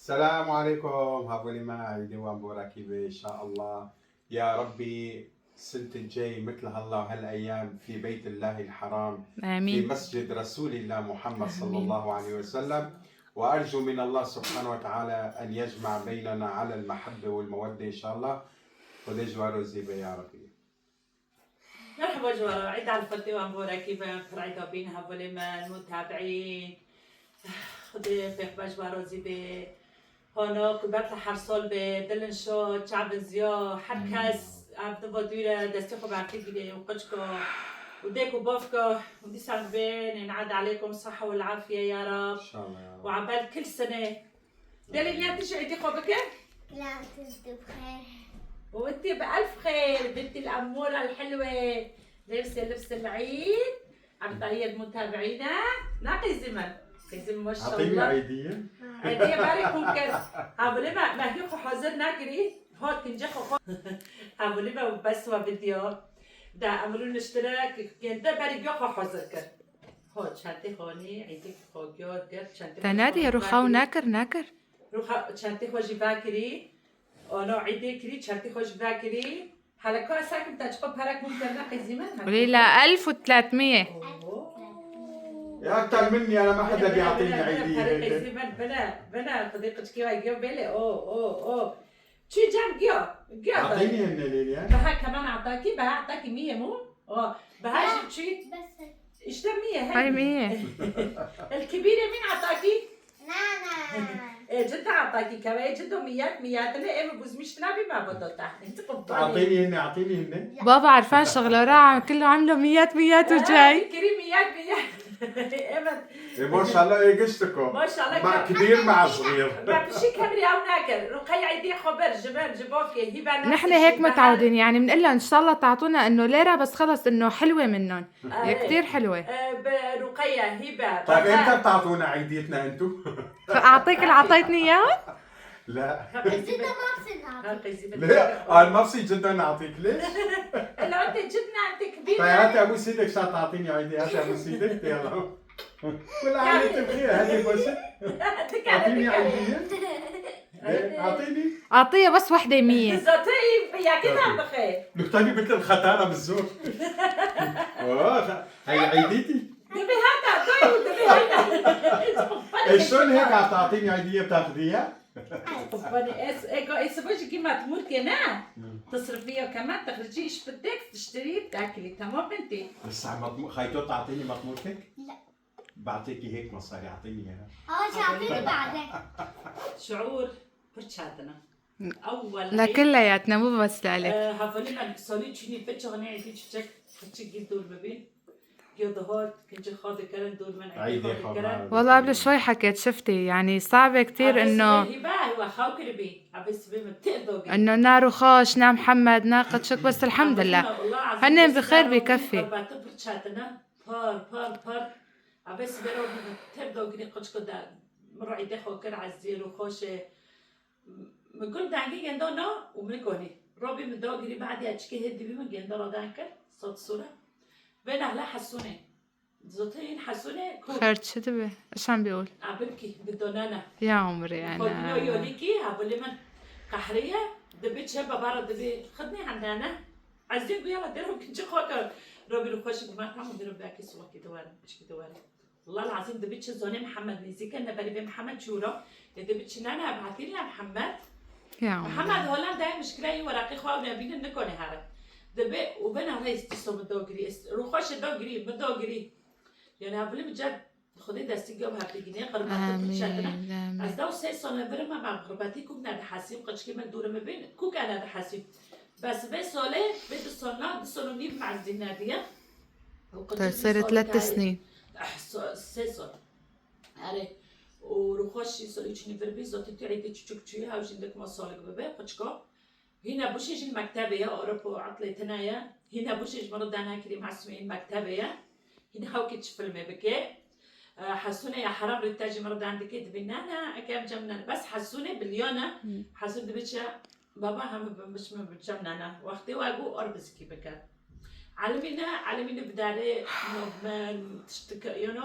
السلام عليكم. هاولي معي دوام بوراكيبة إن شاء الله. يا ربي السنة الجاي مثل هلا وهالأيام في بيت الله الحرام، في آمين مسجد رسول الله محمد صلى آمين. الله عليه وسلم. وأرجو من الله سبحانه وتعالى أن يجمع بيننا على المحبة والمودة إن شاء الله. خذي جوار وزيبة يا ربي. مرحبا جوارا، عيد على الفتي وامبورا كيفان فرعيدا بينها ولما المتابعين. خدي فيق بجوارا زيبي هونو كبرت حرصول بدلن شو تشعب زيو حركاس عبد بدويرة دستيخو بعتي بيدي وقشكو وديكو بوفكو ودي سالبين ينعاد عليكم الصحة والعافية يا إن رب شاء الله يا رب. وعبال كل سنة. دلن يا تجي عيدي خوبك؟ لا كنت بخير. وانتي بألف خير بنتي الأمورة الحلوة، لبس العيد عم طيب المتابعين ناقي زمن ما شاء أعطيني الله. عيدية. عيدية بارك ممكن هابولي ما هي حاضر ناكري هون تنجح هابولي ما بس وفيديو دا أمرون اشتراك كنت بارك يوخو حاضر كر هون شانتي هوني عيدك خوجيو قد شانتي تنادي روخاو ناكر روخا شانتي خوجي باكري أنا عيدي كري شرطي خوش باكري حلقة ساكن تجقب هرك ممكن ناقي زمان قولي لها 1300. يا أكثر مني أنا ما حدا بيعطيني عيدية هرك هيك. زمان بلا صديقتك كيف يجيو بيلي أوه شو جام جيو أعطيني هن ليليا. بها كمان أعطاكي بها أعطاكي 100 مو بها شي بس إيش ده 100 هاي 100. الكبيرة مين أعطاكي؟ نانا جدة أعطاكي كمان جدة ميات أنا إيه ببوز مش تلعبي ما بدو تحت أنت قبطاني أعطيني هن. بابا عرفان شغله راعي كله عامله ميات وجاي. كريميات إيمن ما شاء الله إيه قشتكم. ما شاء الله مع كبير مع صغير. ما بشي كامري أو ناكل رقي عيدي خبر جبال جبوكي هبة نفس نحن الشي هيك متعودين يعني بنقول لها ان شاء الله تعطونا انه ليره بس خلص انه حلوه منهم. هي كثير حلوه. برقية هبة طيب امتى بتعطونا عيديتنا انتم؟ فاعطيك اللي اعطيتني اياه. لا جدا ما بصير لا ما بصير جدا نعطيك ليش؟ لو أنت جدنا أنت طيب كبيرة هاتي ابو سيدك شو تعطيني عيدي. هاتي ابو سيدك يلا. كل عام وانت بخير. هاتي بس اعطيني عيدية. اعطيني. اعطيها بس وحده 100. زوتي يا كده بخير نكتبي مثل الختانة بالزور. هي عيديتي. دبي هذا طيب دبي هذا ايش شلون هيك عم تعطيني عيدية بتاخذيها؟ إيش بوجي كيما تموت كنا تصرفيها كمان تخرجي إيش بدك تشتري تاكلي تمام بنتي. بس خايتو تعطيني مطموتك؟ لا. بعطيكي هيك مصاري اعطيني اياها. شعبي بعدين شعور برشاتنا أول لا كلياتنا مو بس لك. هافوني ما سولي تشيني فتش غني عيدي تشك فتش جيل دول ببين جيل ظهر كنت خاضي كلام دول من عيدي خبر. والله قبل شوي حكيت شفتي يعني صعبه كثير انه هو خاوك ربي عبس بي متقدو انه نار وخوش نام محمد ناقة شك بس الحمد لله هن بخير بكفي. بعتبر شاتنا بار عبس بي رو متقدو جني قش كده مرة عيدي خوكر عزير وخوشة من كل دانجي جندونا ومنكوني روبي من دوغري بعد أشكي هدي بي من جندورا دانكر صوت صورة بين أهلا حسوني زوتين حسوني خير شو تبي ايش عم بيقول عبركي بدونانا يا عمري خدني انا ويوليكي هقول من قحرية دبي شباب برا دبي خدني عندنا عايزين يلا ديرهم كنت خوكر روبي الخوش ما هم ديرهم باكي سوا كدوار مش كدوار والله العظيم دبي زوني محمد ميزيكا نبالي بمحمد شورو دبي نانا ابعثي لي محمد يا عمري محمد هولندا مشكلة ورقي خواه نبين نكوني هذا دبي وبنا رئيس تسو مدوغري روخوش دوغري مدوغري يعني هقول بجد خدي دستي جواب هبتجيني قربات بتشاتنا امين از دو سه سال برم مع قرباتي کوک ندحاسیم قش که من دوره مبین کوک ندحاسیم بس به ساله به دو سالنا دو سال و نیم مع الزنادية طيب صار 3 سنين 3 سال آره وروخوشي سالی چنی بربی زاتی تعیدی چوچک چوی هاوش عندك ما سالك ببه قشكا هنا بوشيش المكتبية أوروبا عطلة تنايا هنا بوشيش مرة دانا كريم معصومين مكتبية هنا هاوكيتش فيلم بكي حسوني يا حرام رتاجي مرضى عندك بنانا كم جمنا بس حسوني بليونة حسون دبيتشا بابا هم مش بجمنا وقتي واقو أربزكي بكا علمينا بداري ما تشتكي يونو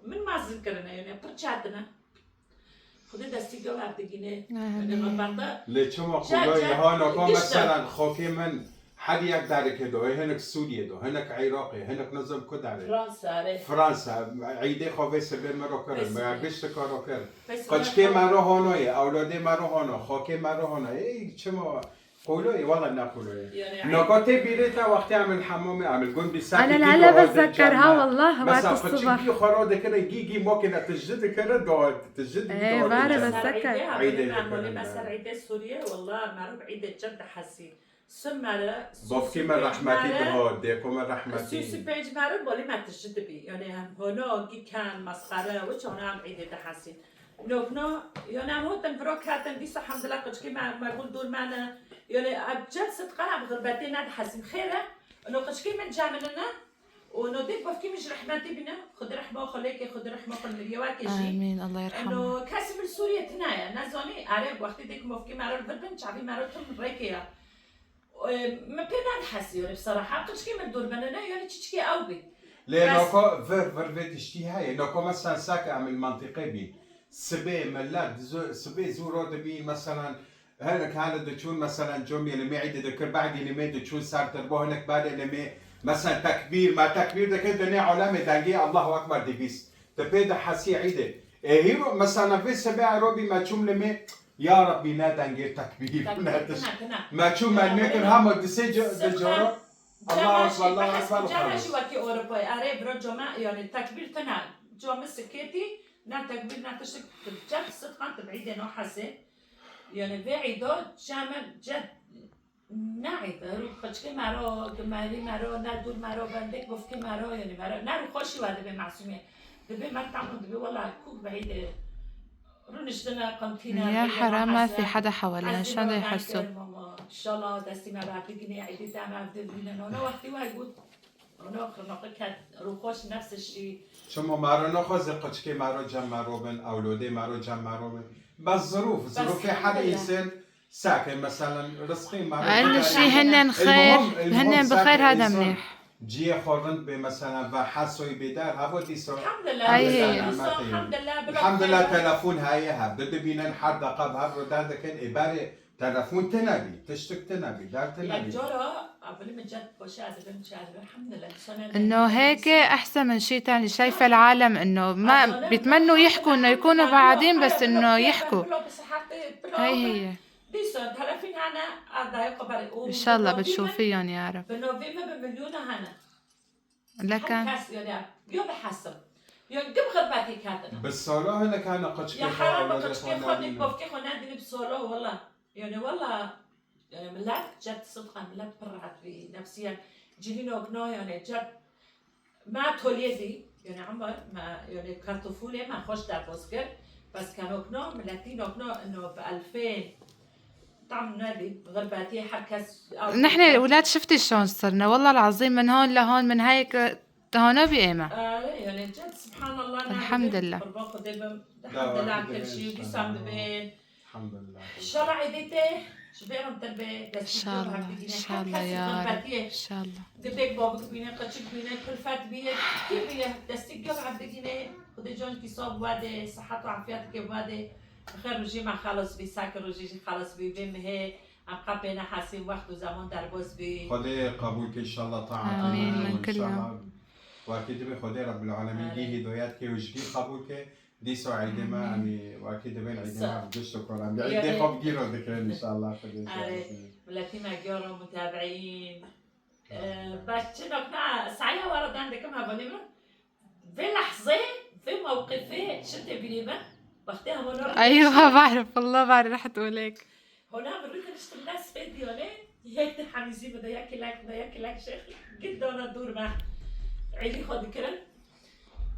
من ما ذكرنا يعني برشاتنا خدا دستی گو عبدگینه غربتا لچما جد- قولای جد. هانا كون قشطة. مثلا خوكي من حد يقدر كده هناك سوريا دو هناك عراقي هناك نظام كداره فرانسا آره فرنسا عيدي خوفي سبي مرو كرن بس- ما قشت كارو كرن بس قشكي أنا- مرو هانوي اولادي مرو هانو خوكي مرو هانو اي چما قولوي والله نقولوي يعني نقاطي بيريتا وقت اعمل حمام اعمل قول بساعة انا العلا بتذكرها والله وقت مثلا الصبح. قد خراد كده جيجي ممكن تجد كده دو تجد إيه، بعرف بس- عيدة عيدة معمولة ذكرنا. مثلا عيدة سوريا والله معروف عيدة جد حسي سمرة بافكي من رحمتي دهاد ديكو من سوسي رحمتي بيج معروف بالي ما تجد بي يعني هم هنا جي كان مسخرة وش هنا هم عيدة حسي نوكنا يعني هم هو تنفرق هاتن ديس الحمد لله قد ما يقول دول معنا يعني بجد صدقنا بغربتين ناد حسين خيره انه قد من جاملنا ونوديك بافكي مش رحمتي بنا خد رحمة خليك خد رحمة خل مليواك شيء امين الله يرحمه. انه كاسب السورية تنايا نازوني عرب وقت ديك مفكي معرف بدن شعبي معرف تم ريكيا ما بينا نحس يعني بصراحة قد من دول بننا يعني تشكي أوبي لأنه فر تشتي هاي نوكو مثلا ساكا عمل منطقة بي سبي ملات سبي زورو دبي مثلا هناك هذا دتشون مثلا جوم يعني ما عيد ذكر بعد يعني ما دتشون صار تربو هناك بعد يعني ما مثلا تكبير ما تكبير ده كده دنيا علامة دنجي الله أكبر دبيس تبدا حسي عيدة هيرو مثلا في سبع روبي ما تشوم لما يا ربي نا دنجي تكبير ما تشوم ما نكر هم دسيج دجورو الله أكبر الله أكبر جامعشي وكي أوروبا عرب برو جماعة يعني تكبير تنا جامع سكتي نا تكبير نا تشك جد صدقا تبعيد نوع حسي يعني في عيدات جامع جد نعيد رو خشكي مرا جماهيري مرا ندور مرا بندك بفكي مرا يعني مرا نرو خوشي وده به معصومية دبي ما تعمل دبي والله كوك بعيد رو نشتنا قمتينا يا حرام ما في حدا حوالينا عزيزي شلون ما يحسوا. بعرف ماما ان شاء الله دستي ما بعرف تجيني عيدي دام عبد الدين انا وقتي واجود انا خلنا رو خوش نفس الشيء شما مرا نخوز قشكي مرا جمع روبن أولادي مرا جمع روبن بس ظروف حد إنسان ساكن مثلا رزقي مرا اقل شيء هن خير هن بخير هذا منيح. جي خورند بمثلا و حسوي بدار هوا ديسو الحمد لله هاي هي. الحمد لله الحمد لله تلفون هاي هب بده بينن حد قب هب رو دار كان إبارة تلفون تنبي تشتك تنبي دار يا تنبي جورا قبل ما جت بشاد بنت شاد الحمد لله انه هيك احسن من شيء تاني. شايفه العالم انه ما بيتمنوا يحكوا انه يكونوا بعدين بس انه يحكوا. هي هي ان شاء الله بتشوفيهم يا رب. بنوفيما بمليون هنا لكن يوم بحسب يوم دم خرباتي كاتنا بالصلاة هنا كان قشكي يا حرام قشكي خدني بوفكي خنادني بصوره والله يعني والله يعني ملات جد صدقا ملات برعت بنفسيا جيلينو قناه يعني جد ما توليدي يعني عمر ما يعني كطفولة ما خوش در بوسكر بس كانوا قناه ملاتينو قناه انه ب 2000 طعم نادي غرباتي حكس نحن الأولاد شفتي شلون صرنا والله العظيم من هون لهون من هيك هون بقيمة. يعني جد سبحان الله الحمد لله. الحمد لله على كل شيء بيسام دبين الحمد لله ان شاء الله عيدته شبيرم تربي ان شاء الله ان شاء الله يا رب ان شاء الله. دبيك بابك بينا قتشك بينا كل فات بيه كيف بيه دستك قبل عبدكينه خد جون كيصاب واده صحته وعافيتك واده خير رجي ما خلص بيساكر رجي خلص بيبين هي عم قبينا حاسين وقت وزمان در باز بي خدي قبولك ان شاء الله طاعتك آمين من كل يوم واكيد بخدي رب العالمين دي هداياتك وجدي قبولك دي سعيد ما يعني واكيد بين عيد ما بدش كلام عيد قبل جيرو ذكر ان شاء الله خدي ولكن ما جروا متابعين بس شنو سعيا ورد عندك ما بنيمه في لحظه في موقفه شفت بنيمه وقتها هنا ايوه بعرف والله بعرف رح تقول هيك. هنا بنريد نشتغل الناس فيديو ليه هيك حميزي بده ياكل لك شيخ جدا انا دور معه عيلي خد كده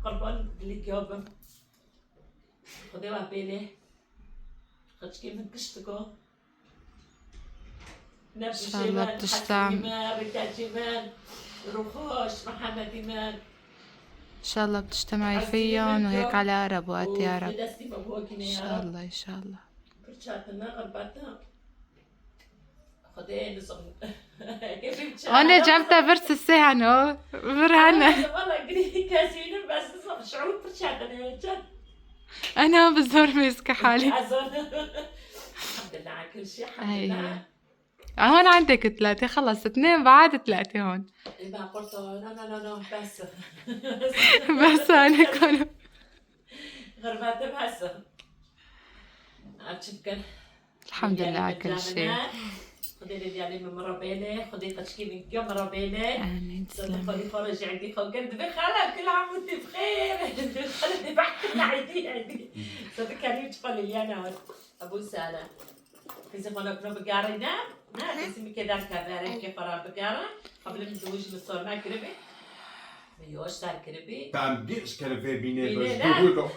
قربان اللي جاوبه خدي وهبيله خدش كيف كشتكو ان شاء الله بتشتعم روخوش محمد إيمان ان شاء الله بتجتمعي فيهم وهيك على اقرب وقت يا رب ان شاء الله ان شاء الله. برشاتنا غرباتنا خدي نصم انا جبتها برس السهنة برهنة والله قريب كاسين بس نصم شعور برشاتنا جد انا بالزور ماسكه حالي. أظن الحمد لله على كل شيء الحمد لله. هون عندك 3 خلص 2 بعد 3 هون. ما قلت لا بس بس انا كله غربات بس أتشكر. الحمد لله على كل شيء. خدي لي ديالي من مرابيلي، خدي تشكي من يوم مرابيلي. امين تسلم. خدي فرج عندي خقرت بخلا كل عام وانت بخير. خلتني بحكي عيدي صدق كريم تقولي انا ابو سالا في زمان كنا بقارينا ما اسمي كذا كبارين كيف را بقارة قبل ما نتزوج من صور ما كربي ميوش صار كربي تعم بيش كرفي بيني بيني، بس لا. بقولوا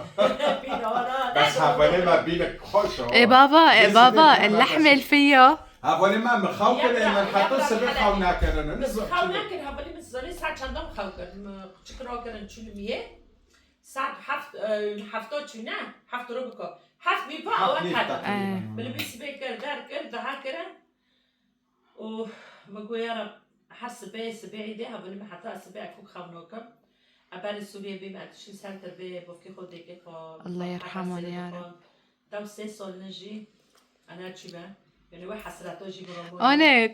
بينا ورا بس هاولي ما بينك خوش. ايه بابا اللحمة اللي فيه هاولي ما مخوكر من حتى سبب خوناكر بس خوناكر هاولي من زمان ساعة چندم خوکر چکرا کردن چونمیه ساعت هفتاد چونه هفت رو بکن هفت میپا اول کردن بله بیسی بکر در کرد ده کردن و مگوی یارم هر سبعی ده هاولی من حتی سبعی کوک خوناکم ابر سوریه بیم اتشین سنتر به بفکی خود دیگه خو الله يرحمه يا رب. دو 3 سال نجی انا چی من يعني واحد حسرته جي برامون انا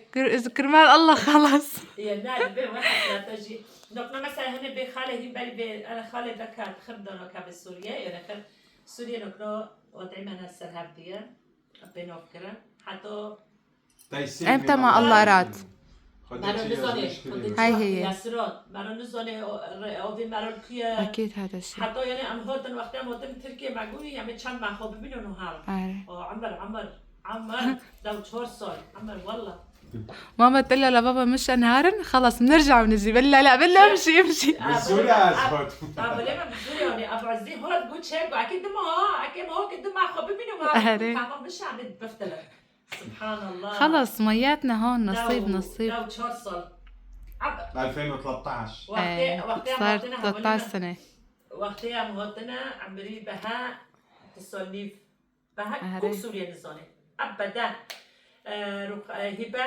كرمال الله خلص. يعني نادي بين واحد حسرته جي نقنا مثلا هنا بخاله هي بالي انا خاله ذكرت خردنا كاب سوريا يعني كان سوريا نقنا وضعي من السرهاب ديا بينه فكره حتى امتى ما الله اراد. مرا نزانه هاي هي ياسرات مرا نزانه او في مرا كيا اكيد هذا الشيء. حتى يعني ام هاتن وقتی ام هاتن ترکیه معقولی يعني چند ما خوب ببینن هر عمر لو 4 سال عمر والله ماما تقول له لبابا مش نهارا خلص بنرجع ونجي بالله امشي. بسوريا أزبط. ليه ما بسوريا يعني ابو عزيز هو تقول شيء اكيد ما هو كده ما خوب ببینن هر مش عم بفتله سبحان الله. خلص مياتنا هون نصيب لو 4 سال 2013 وقتها صار 13 سنة. وقتها مهاتنا عمري بها تصنيف بها كل سوريا نزاني أبدا هبة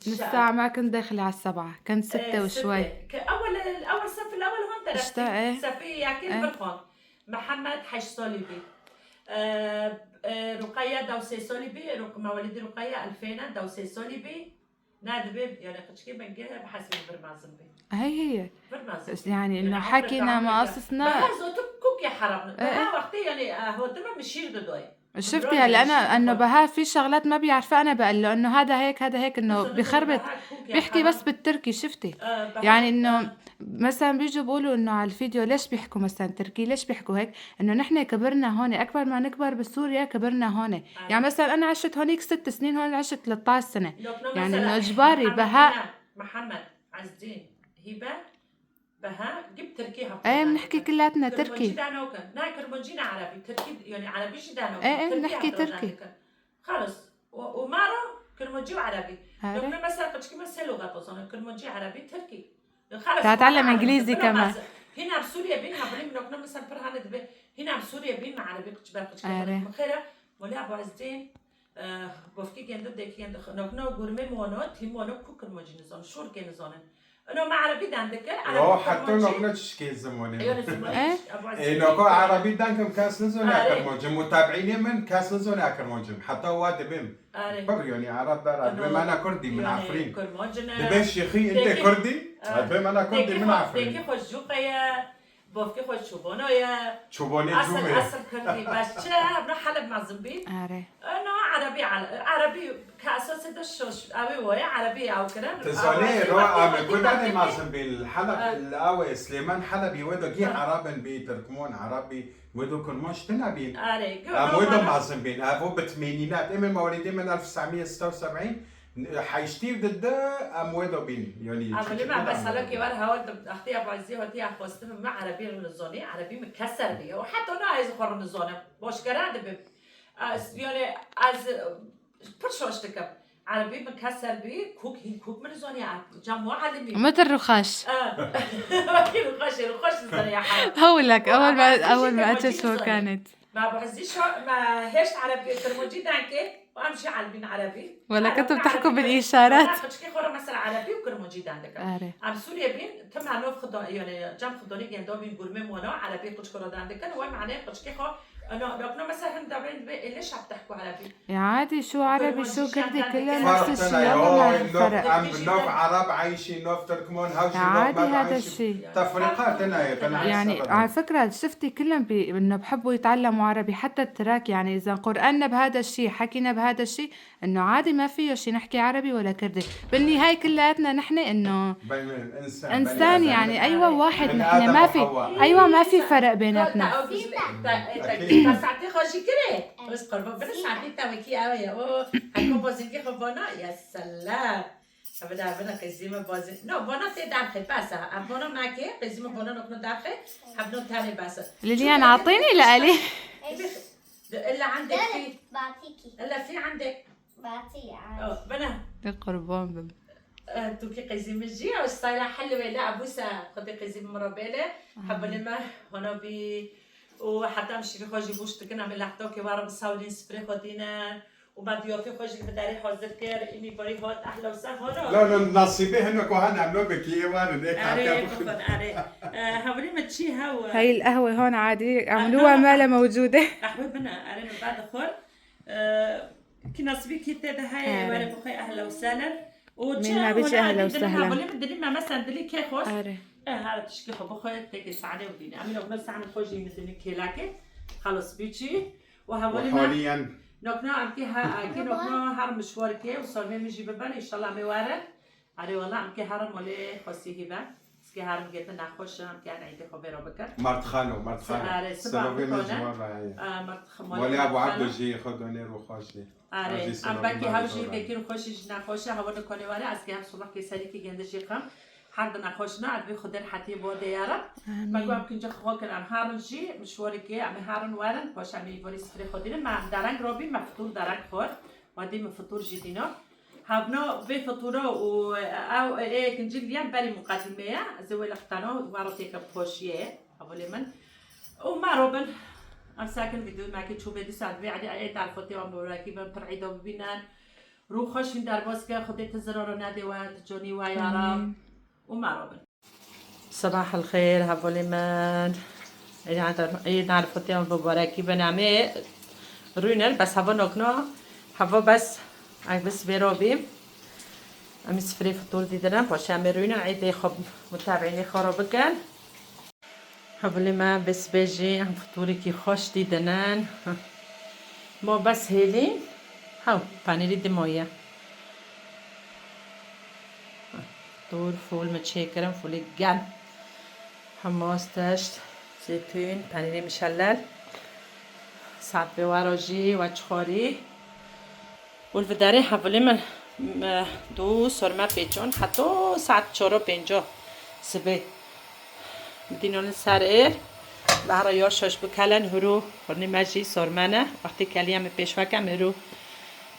الساعة ما كنت داخلة على 7 كان 6 وشوي. أول صف الأول هون درستي صفية كيف بالخون محمد 8 صليبي رقية دوسي صليبي مواليد رقية 2000 دوسي صليبي نادبي يعني كشكي بنجيها بحسب برمازن بي هي يعني انه حكينا ما قصصنا بهزو تبكوك يا حرام وقتي يعني هو تمام مشير ددوي شفتي هلا انا انه بها في شغلات ما بيعرفها انا بقول له انه هذا هيك انه بخربط بيحكي بس بالتركي. شفتي يعني انه مثلا بيجوا بيقولوا انه على الفيديو ليش بيحكوا مثلا تركي ليش بيحكوا هيك انه نحن كبرنا هون اكبر ما نكبر بسوريا كبرنا هون يعني مثلا انا عشت هونيك 6 سنين هون عشت 13 سنة يعني انه اجباري بها محمد عز الدين هبه بها جبت تركيها ايه بنحكي كلاتنا تركي كرمونجينا عربي تركي يعني عربي جدانو ايه بنحكي تركي خلص ومارو كرمونجي عربي لو مثلا كشكي مثلا لغه اصلا كرمونجي عربي تركي خلص تعلم انجليزي كمان هنا بسوريا بينها بلي من مثلا فرهانه هنا بسوريا بين عربي كشبار خيره ولا ابو عز الدين بفكي كان ضد كان نقنا غورمي مونوت هي مونو كرمونجي نزون شور كان نزون أنا ما عربي داندك أنا حتى نقنا تشكي زماني إيه نقول عربي دانكم كاس نزوني أكرمونجم متابعين من كاس نزوني أكرمونجم حتى واد بيم بر يعني عرب دار بيم أنا كردي من عفرين دبي شيخي أنت كردي بيم أنا كردي من عفرين ديكي خوش جوقيا بوفكي خوش شوبانو يا شوباني جومي أصل كردي بس چه ابن حلب معزمبين أنا عربي كأساس دشوش أبي ويا عربي أو كلام تزالي روح كل هذا معزمبين الحلب الأول سليمان حلبي ودو جي عربن بيتركمون عربي ودو كرموش تنابين ودو معزمبين أبو بالثمانينات من مواليد من 1976 حيشتي ضد ودو بين يعني أقول ما بس هلاك يوار هود أختي أبو عزيز ودي أخوستهم مع عربي من الزوني عربي مكسر بيه وحتى أنا عايز أخرج من الزونة باش كراد بيه يعني از برشوش تكب عربي مكسر بيه كوك من الزوني جمع عالمي متى الرخاش رخاش الزوني يا حبيبي هقولك أول ما أجت هو كانت ما أبو عزيز ما هيش عربي كرموجي دانكي وامشي على البين عربي ولا كنتوا بتحكوا بالاشارات كي خورا مثلا عربي وكرموجي عندك ام سوريا بين تم نوف خدو يعني جام خدوني جندو بين غورمي مونا عربي كش كرو عندك هو معناه كش كي خو انا مثلا دابين ليش عم تحكوا عربي؟ يا عادي شو عربي شو كردي كلها فرق نفس الشيء تنا يلا ما نوف الفرق عم نوف عرب عايشين نوف تركمون هاوشي نوف عادي ما هذا عايشين الشيء تفريقات تنا تنا يعني على فكرة شفتي كلهم انه بحبوا يتعلموا عربي حتى التراك يعني اذا قرآننا بهذا الشيء حكينا بهذا الشيء انه عادي ما فيه شيء نحكي عربي ولا كردي بالنهاية كلياتنا نحن انه انسان يعني ايوه واحد نحن ما في ايوه ما في فرق بيناتنا ساعتي خوشی کره بس قربان بنا ساعتي تاوکی اوه او هکو بازنگی خب بانا یا سلام بنا قزيمة بازن نو بانا تدخل بس بانا معك قزيمة بانا نكون داخل حبنا تاني بس ليليان اعطيني لالي الا عندك في بعطيكي الا في عندك بعطيه عادي بنا القربان توكي قزيمة جي او ستايلها حلوة لا ابوسا خدي قزيمة مرابيلة حب لما هنا بي وحتى مش في خوجي بوش تكنا من لحظة كوارم ساولين سبري خدينا وبعد يوفي خوجي بداري حاضر كير إني بري هات أحلى وسهلا لا نصيبه هنا كوهان عملوا بكي وانا ديك أري كفن أري هولي ما تشي هوا هاي القهوة هون عادي عملوها ما لا موجودة قهوة بنا أري من بعد خور كي نصبي كي تدا هاي ولا بخي أهلا وسهلا من ما بيجي أهلا وسهلا هولي بدي ما مثلا دلي كي خوش أري هذا تشكي خو بخي تيجي ساعة وديني أمي لو بس عن خوجي مثل كيلاكي خلص بيجي وهولي ما وحاليا نكنا أمكي ها كي نكنا هرم مشوار كي وصار ميجي ببان إن شاء الله ميوارد أري والله أمكي هرم ولا خاصي هبا سكي هرم جت نخوش أمكي أنا عيد خبره بكر مرت خانو سبب من جوار ولا أبو عبد جي خدوني روخاشي أري أم بكي هاوجي بكير خوشش نخوشه هوا نکنی ولی از که هم صبح که سری که گندشی خم هر دو نخوشنا عد بخدر حتی بوده یارا بگو هم کنجا خواه کنم هارن جی مشواری که امی هارن وارن باش امی واری سفری خودینه ما درنگ رابی مفطور درنگ خور وادی مفطور جدینا هبنا به فطورا و او کنجی لیان بری مقدمه زوی لختانا وارتی که پوشیه اولی من و ما روبن ام ساكن فيديو معك تشوف بدي ساعد بي عادي اي تعرفوا ام راكبه برعيده وبينان رو خوش من درباس که خودت زرار نادي و تجوني و يارا وما روبن صباح الخير هبولي من اي تعرفوا ام مباركي بنعمه رونل بس هوا نكنا هوا بس بس بيروبي ام سفري فطور ديدنا باش ام رونل عيد خب متابعيني خرابكن حبلی ما بس بيجي هم فطوری که خوش دیدنن ما بس هیلی هاو پنیری دمایه فطور فول متشکرم فول گرم حماستش زیتون پنیری مشلل سبه وراجی و چخاری والفداری حبلی من دو سرمه پیچون حتی ساعت 4:50 صبح بدينون السرير بحر ياشش بكلن هرو خرني مجي سرمنه وقتی کلی هم پیشواکه مرو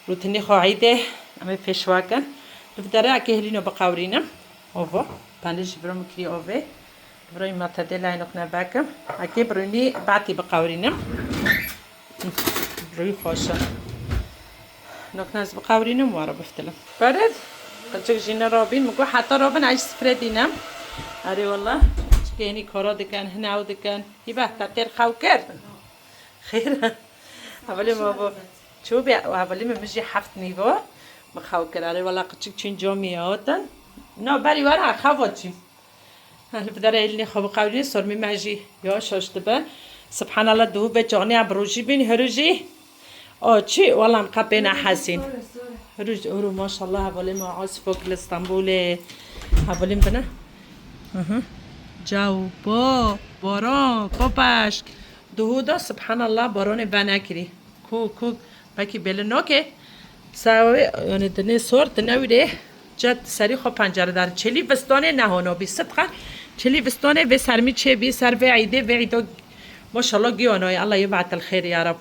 روتنی خواهیده هم پیشواکه دفتره اگه هلینو بقورینم اوه پنج برام کری اوه برای معتدل اینو کنه بکم اگه برونی بعدی بقورینم روی خوشه نکناز بقورینم وارا بفتلم برد قلتك جينا رابين مقول حتى رابين عايش سفردينم اري والله كيني كورا دكان هنا ودكان يبقى تطير خوكر خير هبلي ما بو شو بيا هبلي ما مشي حفت نيفو ما خوكر اري والله قتشك تشين جومياتن نو بري ورا خواتشي هل بدر اللي خو قولي صار مي ماجي يا شاشتبه سبحان الله دو بجاني ابروجي بين هروجي چی والله مقبنا حسين هروج هرو ما شاء الله هبلي ما عاص فوق اسطنبول هبلي بنا جو با باران پاپش دهودا سبحان الله باران بنکری کو بکی بلنوکه سوی یعنی دنی سور دنویده جد سری خو پنجره در چلی بستانه نهانا بی صدقه چلی بستانه به سرمی چه بی سر و عیده و عیده ماشاءالله گیانای الله یبعت الخیر یا رب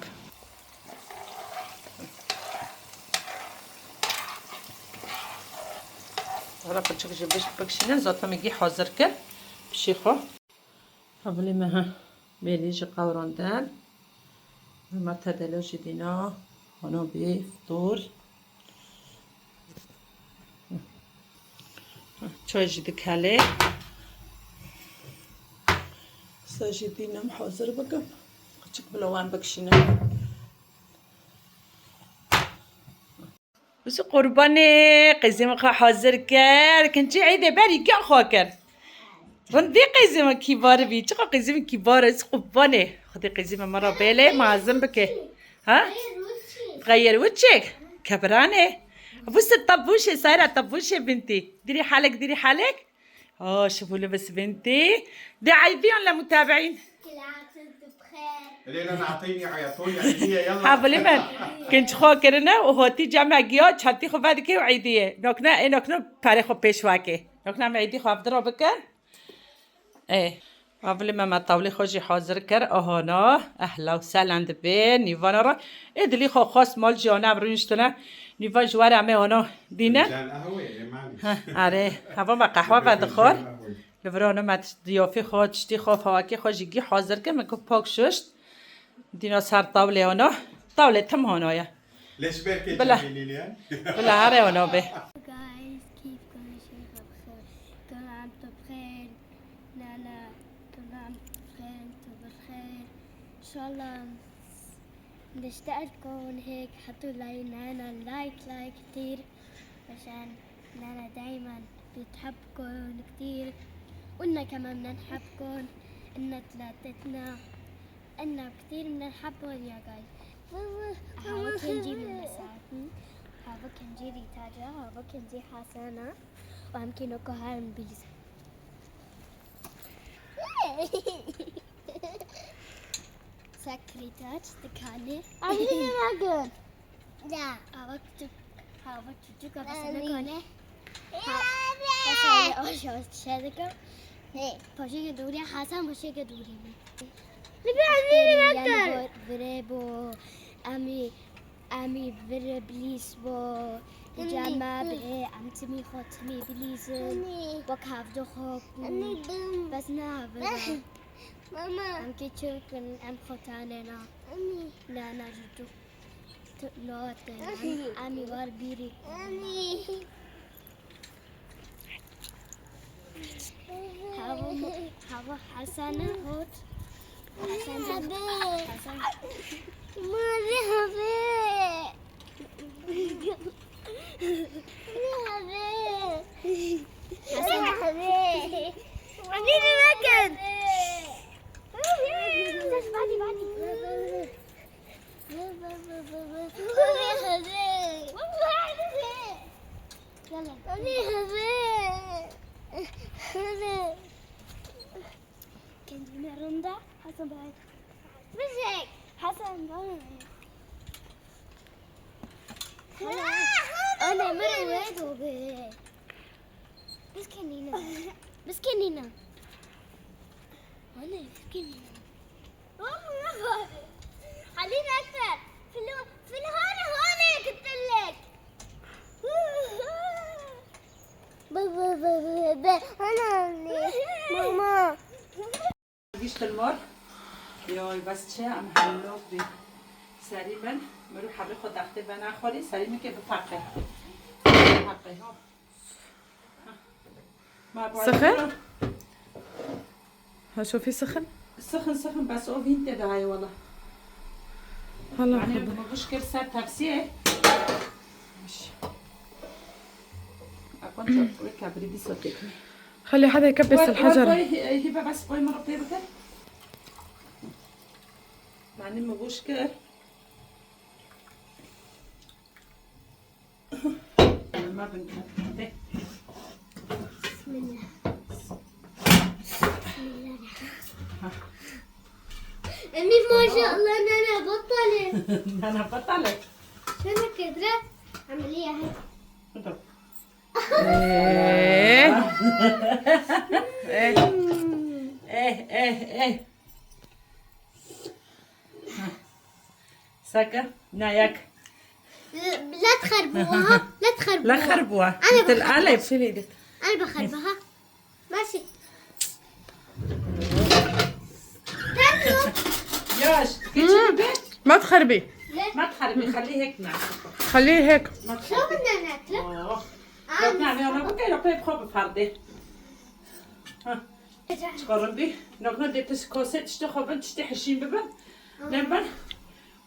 حالا بچه که بکشینه ذاتا میگی حاضر کرد بشيخه قبل ما بيليج قوراندن ما تدلوش دينا هنا بفطور چای جدی کله ساجدینم حاضر بکم تشك بلوان بكشينا بس قرباني قزم خا حاضر كر كنتي عيدة باري كا خاكر رندي قزم كبار بي تشقى قزم كبار اس قرباني خدي قزم مرة بالي مع ذنبك ها غير وجهك كبراني بص الطبوشة صايرة طبوشة بنتي ديري حالك شوفوا لبس بنتي دي عايدين للمتابعين كل عام وانتم بخير. لينا نعطيني عيطوني عيدية يلا حابة لمن كنت خاكرنا وهوتي جامع جياد شاتي خو بعد كي وعيدية نوكنا باريخو بيشواكي نوكنا معيدي خو عبد ربك ايه قبل ما طاولي خوشي حاضر كر اهانا اهلا وسهلا عند بين نيفانا را ادلي خو خاص مال جانا برونشتنا نيفان جوار عمي هانا دينا فنجان قهوة يا معلش اره هوا ما قهوه بعد خور لبرانا ما ضيافه خود تشتی خو فواکه خو جیگی حاضر که مکو پاک ششت دینا سر طاوله هانا طاوله تم هانایا ليش بركة بلا. جميلة ليان؟ بلا هره هانا به Guys, كيف كل شيء بخير؟ كل عام وانتم بخير. لا كل عام بخير انتم بخير. ان شاء الله نشتاق لكم هيك حطوا لنا لايك كتير عشان نانا دايما بتحبكم كتير وإنا كمان بدنا نحبكم إنا ثلاثتنا إنا كتير بدنا نحبكم يا جاي. هاو كنجي من مساعدني هاو كنجي ريتاجا هاو كنجي حسنة ويمكن كهان بيزا سكرتات تكاني أمين راجل لا هاو تجوك بس أنا كونه بس أنا أشوف شادك باشه که دوری حسن باشه که دوری من بره با امی بره بلیس با جمع به امتی میخواد می بلیزن با کفدو خواب بس نه بره ام که چکن ام خطانه نه جدو لاته امی وار بیری هوا حسنة هوت حسن ماري هبي حسن هبي عنيني مكان كنت من رندا حسن بعد بزك حسن بعد أنا مرة واحد وبي بس كنينا أنا كنينا خلينا أكثر في الهون قلت لك أنا ماما جيش المار يا بس چه ام حلوك بي سريبا مرو حبي خود اخته بنا خوري سريمي که بفقه ها سخن؟ ها شوفي سخن؟ سخن بس او فين تدعي والله هلا يعني خذ مشكل سر تفسيه مش اكون شوي كبري دي صوتك خلي حدا يكبس الحجر. هبه بس باي مرة طيبة يعني مشكل ما بنكمل بسم الله أمي ما شاء الله أنا بطلت انا بطلت شنو كدرة عملية هيك ايه سكر نايك لا تخربوها لا خربوها أنا مثل قلب شيل ايدك أنا بخربها ماشي ياش كيف ما تخربي ما تخربي خليه هيك نعم خليه هيك. ما شو بدنا ناكله؟ لو نعم انا بقى لو كيف خاب فردي ها تقربي لو كنت تسكوسه تشتي خبن تشتي حشين ببن نبر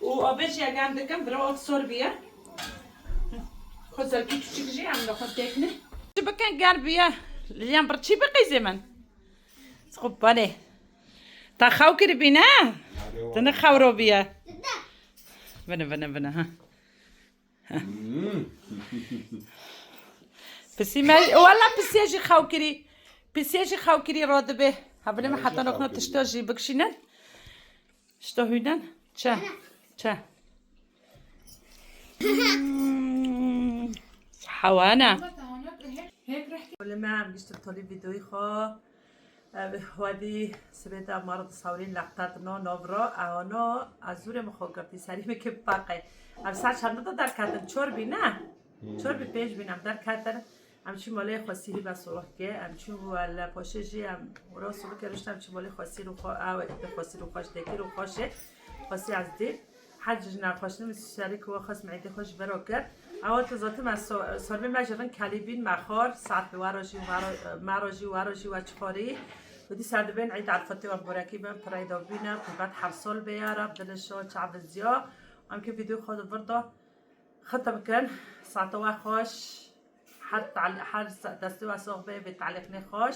وآبش یک عندكم برای سربیه خود زرکی تو چی کجی هم نخون تکنه چی بکن گر بیا لیام بر چی بقیزی من خب بله تا خاو کری بی نه تنه خاو رو بیا بنا ها بسی مری والله بسیجی خاو کری راده به هبله ما حتی نکنه تشتاجی بکشینن شتا هیدن چه حوانا ولما عم بيشتغل فيديوي خو بهوادي سبيت مرض صورين لقطاتنا نوفرا انا ازور مخاطرتي سريمه که باقي ام ساعت چند در کردن چربی نه چربی پیش بینم در کردن همچی ماله خاصی بس سوراخ که همچی ولا پاشجی ام ورا سوراخ کردم همچی ماله خاصی رو خاصی رو خاص دکی رو خاصه خاصی از دید حج نخواشتم شریک و خاص معده خوش برا کرد اول ذات ما سربی مجرن کلیبین مخار ساعت وراجی و چخاری ودي سعد بين عيد عرفتي وبركي بين برايدا بينا بعد حرصل بيارب دلشو شعب الزيا ام كيف فيديو خد برضه ختم كان ساعة خوش حد دستو صاحبه بتعليق نخوش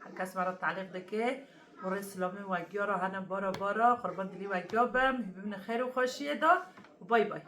هر کس مرا تعلیق دکه برای اسلامی و گیارا هنم بارا قربان دلی و گیابم ببین خیر و خوشیه دا و بای